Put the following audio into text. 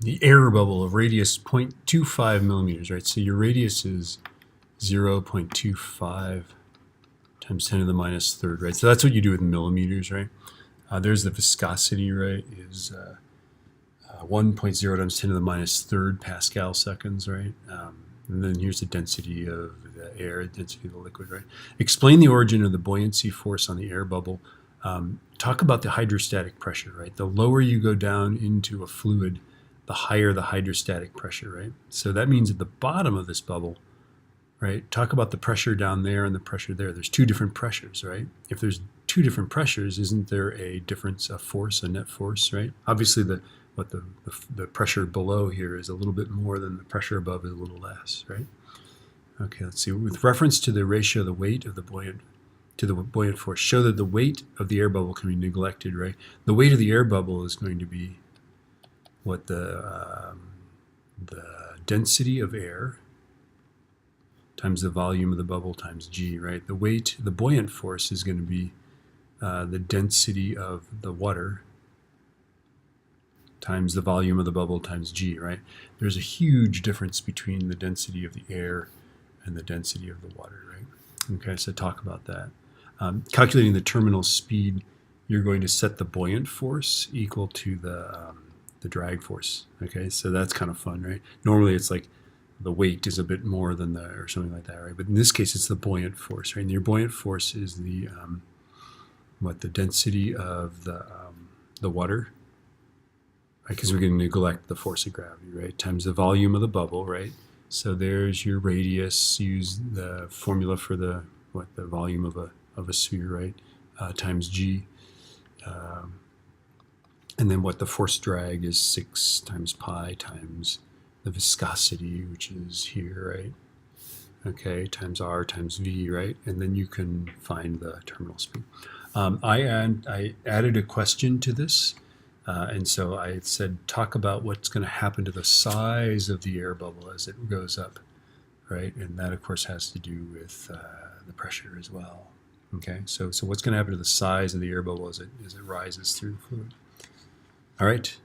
the air bubble of radius 0.25 millimeters, right? So your radius is 0.25 times 10 to the minus third, right? So that's what you do with millimeters, right? There's the viscosity, right, is 1.0 times 10 to the minus third Pascal seconds, right? And then here's the density of the air, density of the liquid, right? Explain the origin of the buoyancy force on the air bubble. Talk about the hydrostatic pressure, right? The lower you go down into a fluid, the higher the hydrostatic pressure, right? So that means at the bottom of this bubble, right? Talk about the pressure down there and the pressure there. There's two different pressures, right? If there's two different pressures, isn't there a difference of force, a net force, right? Obviously, the pressure below here is a little bit more than the pressure above is a little less, right? Okay, let's see. With reference to the ratio of the weight of the buoyant to the buoyant force, show that the weight of the air bubble can be neglected, right? The weight of the air bubble is going to be what the density of air times the volume of the bubble times g, right? The weight, the buoyant force is going to be the density of the water times the volume of the bubble times g, right? There's a huge difference between the density of the air and the density of the water, right? Okay, so talk about that. Calculating the terminal speed, you're going to set the buoyant force equal to the drag force, okay? So that's kind of fun, right? Normally it's like the weight is a bit more than the, or something like that, right? But in this case, it's the buoyant force, right? And your buoyant force is the, the density of the water, right? Because we're going to neglect the force of gravity, right? Times the volume of the bubble, right? So there's your radius. Use the formula for the volume of a sphere, right? Times g, and then what the force drag is 6 times pi times the viscosity, which is here, right? Okay, times r times v, right? And then you can find the terminal speed. I added a question to this. And so I said, talk about what's going to happen to the size of the air bubble as it goes up, right? And that, of course, has to do with the pressure as well. Okay, so what's going to happen to the size of the air bubble as it rises through the fluid? All right.